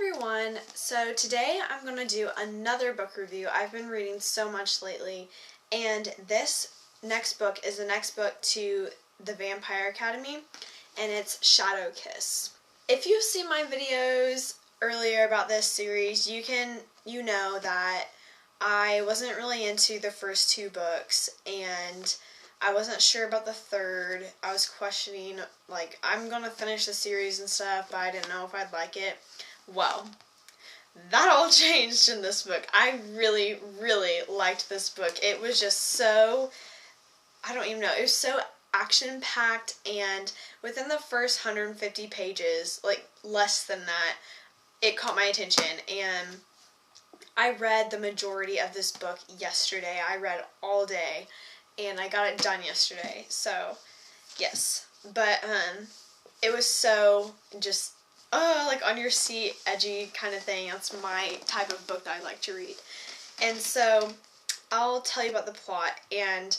everyone! So today I'm going to do another book review. I've been reading so much lately, and this next book is the next book to The Vampire Academy, and it's Shadowkiss. If you've seen my videos earlier about this series, you know that I wasn't really into the first two books, and I wasn't sure about the third. I was questioning, like, I'm gonna finish the series and stuff, but I didn't know if I'd like it. Well, that all changed in this book. I really, really liked this book. It was just so, I don't even know, it was so action-packed, and within the first 150 pages, like, less than that, it caught my attention, and I read the majority of this book yesterday. I read all day, and I got it done yesterday, so, yes. But, it was so just, like on your seat, edgy kind of thing. That's my type of book that I like to read. And so, I'll tell you about the plot, and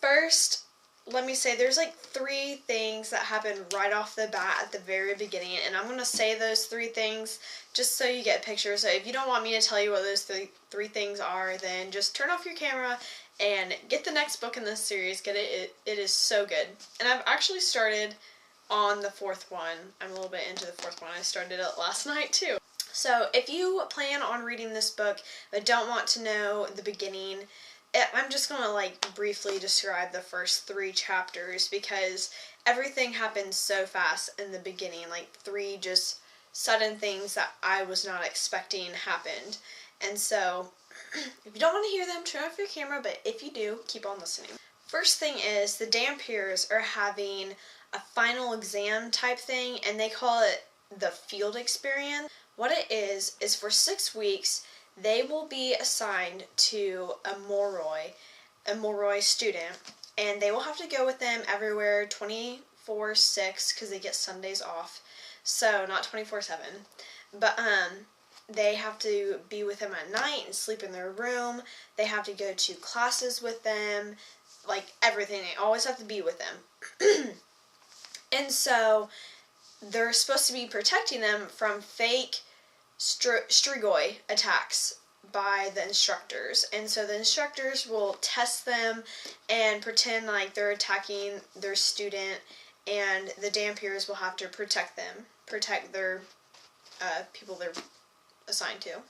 first, let me say, there's like 3 things that happen right off the bat at the very beginning, and I'm going to say those 3 things just so you get a picture. So if you don't want me to tell you what those three things are, then just turn off your camera and get the next book in this series. Get it. It is so good. And I've actually started on the 4th one. I'm a little bit into the 4th one. I started it last night too. So if you plan on reading this book but don't want to know the beginning, I'm just going to like briefly describe the first 3 chapters because everything happens so fast in the beginning. Like 3 just sudden things that I was not expecting happened. And so if you don't want to hear them, turn off your camera, but if you do, keep on listening. First thing is the Dampiers are having a final exam type thing, and they call it the field experience. What it is for 6 weeks, they will be assigned to a Moroi student, and they will have to go with them everywhere 24/6 because they get Sundays off. So, not 24/7. But, they have to be with them at night and sleep in their room. They have to go to classes with them. Like, everything. They always have to be with them. And so, they're supposed to be protecting them from fake strigoi attacks by the instructors. And so the instructors will test them and pretend like they're attacking their student, and the Dampiers will have to protect them, protect their people they're assigned to.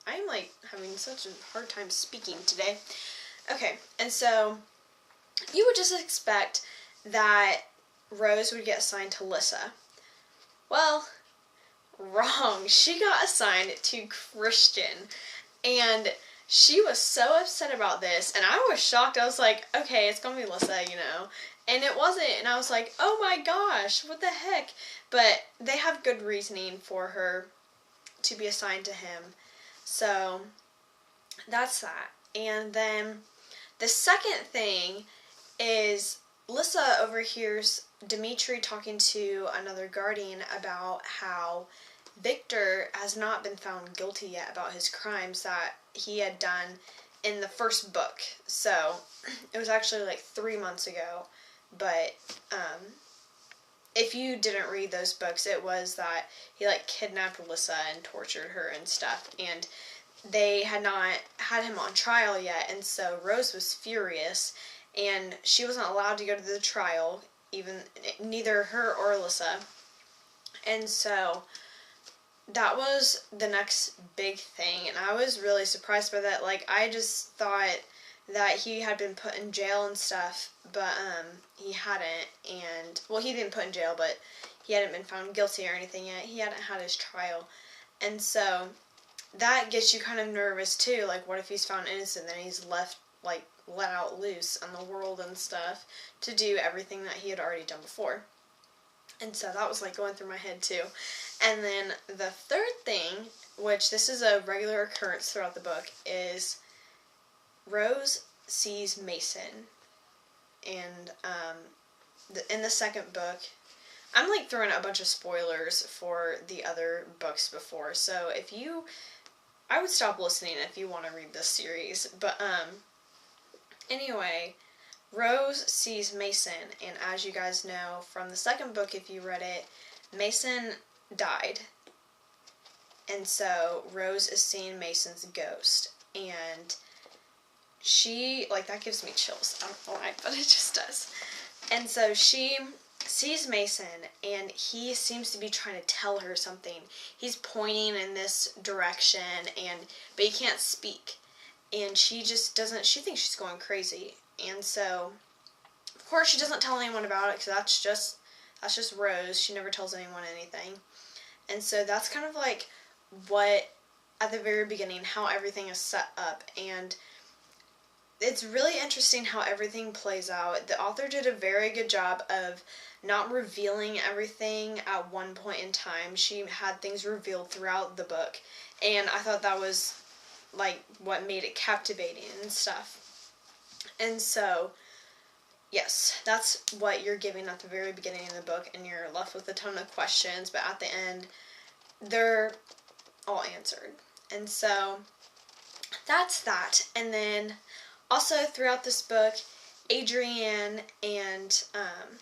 I'm like having such a hard time speaking today. Okay, and so you would just expect that Rose would get assigned to Lissa. Well, wrong. She got assigned to Christian, and she was so upset about this, and I was shocked. I was like, okay, it's gonna be Lissa, you know, and it wasn't, and I was like, oh my gosh, what the heck? But they have good reasoning for her to be assigned to him, so that's that. And then the second thing is Lissa overhears Dimitri talking to another guardian about how Victor has not been found guilty yet about his crimes that he had done in the first book. So, it was actually like 3 months ago, but, if you didn't read those books, it was that he, like, kidnapped Lissa and tortured her and stuff, and they had not had him on trial yet, and so Rose was furious, and she wasn't allowed to go to the trial, even neither her or Lissa, and so that was the next big thing, and I was really surprised by that. Like, I just thought that he had been put in jail and stuff, but, he hadn't, and, well, he didn't put in jail, but he hadn't been found guilty or anything yet. He hadn't had his trial, and so that gets you kind of nervous, too. Like, what if he's found innocent, then he's left, like, let out loose on the world and stuff to do everything that he had already done before. And so that was, like, going through my head, too. And then the third thing, which this is a regular occurrence throughout the book, is Rose sees Mason. And in the second book, I'm, like, throwing out a bunch of spoilers for the other books before. So I would stop listening if you want to read this series. But, anyway, Rose sees Mason, and as you guys know from the second book, if you read it, Mason died. and so Rose is seeing Mason's ghost, and she, like, that gives me chills. I don't know why, but it just does. And so she sees Mason, and he seems to be trying to tell her something. He's pointing in this direction, but he can't speak. And she just doesn't, she thinks she's going crazy. And so, of course, she doesn't tell anyone about it, because that's just Rose. She never tells anyone anything. And so that's kind of like what, at the very beginning, how everything is set up. And it's really interesting how everything plays out. The author did a very good job of not revealing everything at one point in time. She had things revealed throughout the book, and I thought that was like what made it captivating and stuff. And so, yes, that's what you're giving at the very beginning of the book, and you're left with a ton of questions, but at the end, they're all answered. And so, that's that. And then, also throughout this book, Adrienne and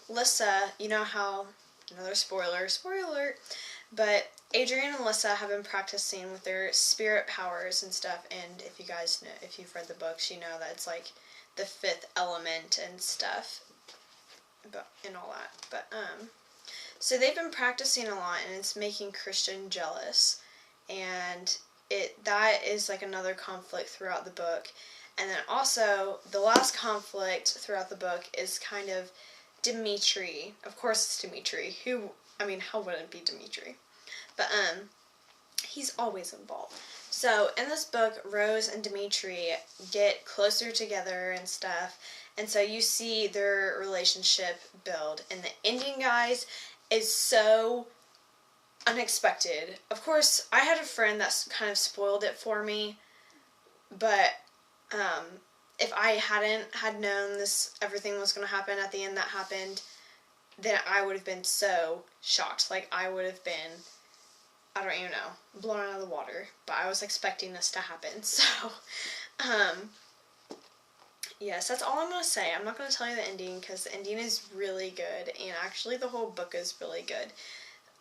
Lissa, you know how, another spoiler alert, but Adrienne and Lissa have been practicing with their spirit powers and stuff, and if you guys know, if you've read the books, you know that it's like the fifth element and stuff, and all that, but, so they've been practicing a lot, and it's making Christian jealous, and that is like another conflict throughout the book. And then also, the last conflict throughout the book is kind of Dimitri. Of course it's Dimitri. How would it be Dimitri? But, he's always involved. So, in this book, Rose and Dimitri get closer together and stuff. And so you see their relationship build. And the ending, guys, is so unexpected. Of course, I had a friend that kind of spoiled it for me. But if I hadn't had known everything was going to happen at the end that happened, then I would have been so shocked. Like, I would have been, I don't even know, blown out of the water. But I was expecting this to happen. So, yes, that's all I'm going to say. I'm not going to tell you the ending, because the ending is really good. And actually, the whole book is really good.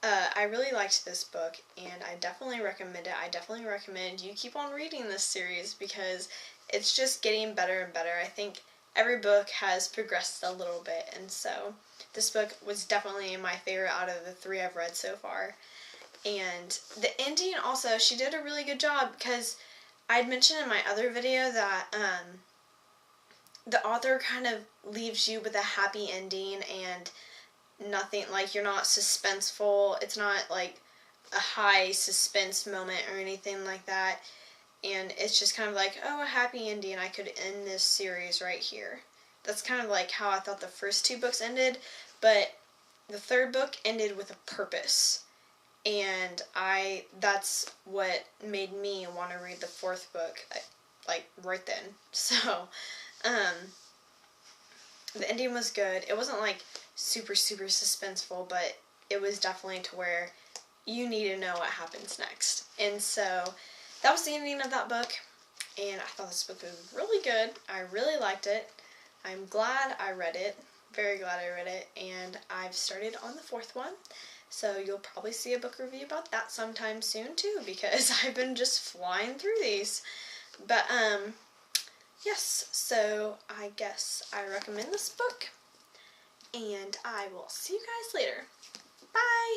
I really liked this book, and I definitely recommend it. I definitely recommend you keep on reading this series, because it's just getting better and better. I think every book has progressed a little bit, and so this book was definitely my favorite out of the 3 I've read so far. And the ending also, she did a really good job, because I had mentioned in my other video that the author kind of leaves you with a happy ending, and nothing, like, you're not suspenseful. It's not like a high suspense moment or anything like that. And it's just kind of like, oh, a happy ending. I could end this series right here. That's kind of like how I thought the first 2 books ended. But the 3rd book ended with a purpose. And that's what made me want to read the 4th book, like, right then. So, the ending was good. It wasn't, like, super, super suspenseful, but it was definitely to where you need to know what happens next. And so, that was the ending of that book, and I thought this book was really good. I really liked it. I'm glad I read it. Very glad I read it, and I've started on the 4th one. So you'll probably see a book review about that sometime soon too, because I've been just flying through these. But yes, so I guess I recommend this book, and I will see you guys later. Bye!